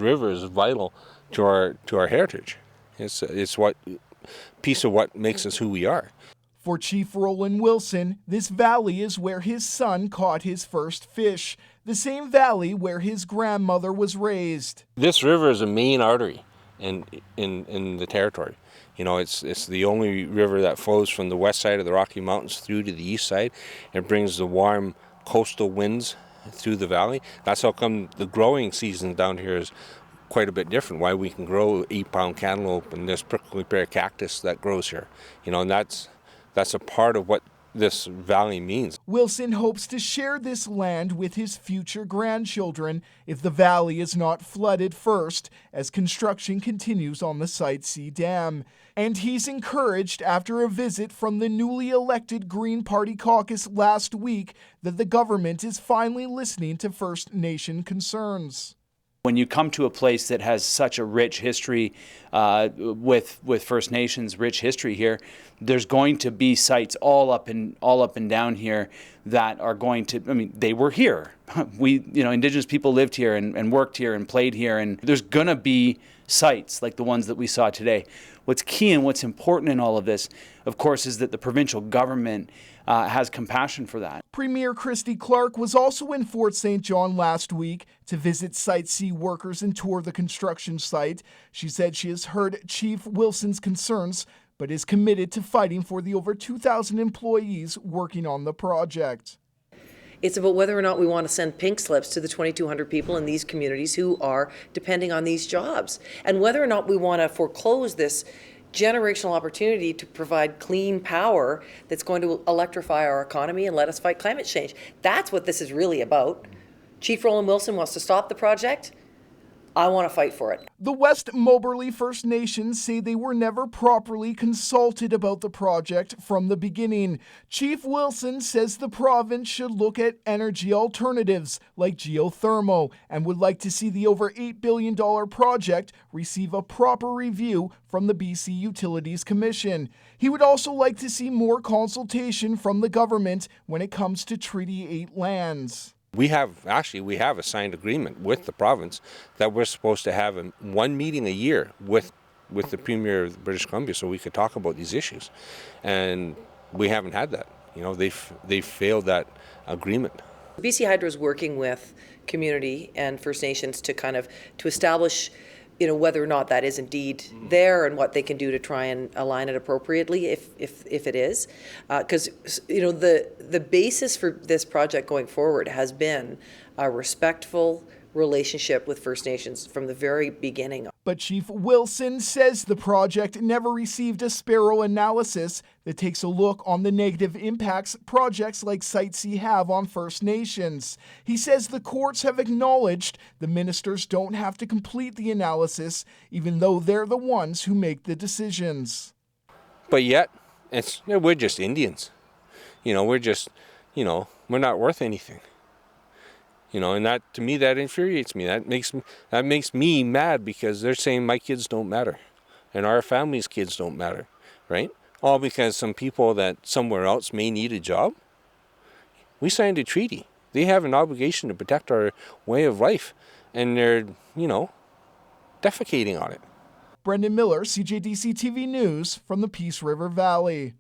The river is vital to our heritage. It's what piece of what makes us who we are. For Chief Roland Wilson, this valley is where his son caught his first fish, the same valley where his grandmother was raised. This river is a main artery in the territory. You know, it's the only river that flows from the west side of the Rocky Mountains through to the east side. It brings the warm coastal winds through the valley. That's how come the growing season down here is quite a bit different. Why we can grow 8-pound cantaloupe and this prickly pear cactus that grows here. You know, and that's a part of what this valley means. Wilson hopes to share this land with his future grandchildren if the valley is not flooded first as construction continues on the Site C Dam. And he's encouraged after a visit from the newly elected Green Party caucus last week that the government is finally listening to First Nation concerns. When you come to a place that has such a rich history with First Nations, rich history here, there's going to be sites all up and down here that are going to, I mean, they were here. Indigenous people lived here and worked here and played here, and there's gonna be sites like the ones that we saw today. What's key and what's important in all of this, of course, is that the provincial government has compassion for that. Premier Christy Clark was also in Fort St. John last week to visit Site C workers and tour the construction site. She said she has heard Chief Wilson's concerns, but is committed to fighting for the over 2,000 employees working on the project. It's about whether or not we want to send pink slips to the 2,200 people in these communities who are depending on these jobs, and whether or not we want to foreclose this generational opportunity to provide clean power that's going to electrify our economy and let us fight climate change. That's what this is really about. Chief Roland Wilson wants to stop the project. I want to fight for it. The West Moberly First Nations say they were never properly consulted about the project from the beginning. Chief Wilson says the province should look at energy alternatives like geothermal and would like to see the over $8 billion project receive a proper review from the BC Utilities Commission. He would also like to see more consultation from the government when it comes to Treaty 8 lands. We have a signed agreement with the province that we're supposed to have one meeting a year with the Premier of British Columbia so we could talk about these issues. And we haven't had that. You know, they've failed that agreement. BC Hydro is working with community and First Nations to establish whether or not that is indeed there and what they can do to try and align it appropriately if it is. Because the basis for this project going forward has been a respectful relationship with First Nations from the very beginning. But Chief Wilson says the project never received a Sparrow analysis that takes a look on the negative impacts projects like Site C have on First Nations. He says the courts have acknowledged the ministers don't have to complete the analysis, even though they're the ones who make the decisions. But yet, we're just Indians. We're not worth anything. And that, to me, that infuriates me. That makes me mad because they're saying my kids don't matter and our family's kids don't matter, right? All because some people that somewhere else may need a job. We signed a treaty. They have an obligation to protect our way of life, and they're, defecating on it. Brendan Miller, CJDC-TV News from the Peace River Valley.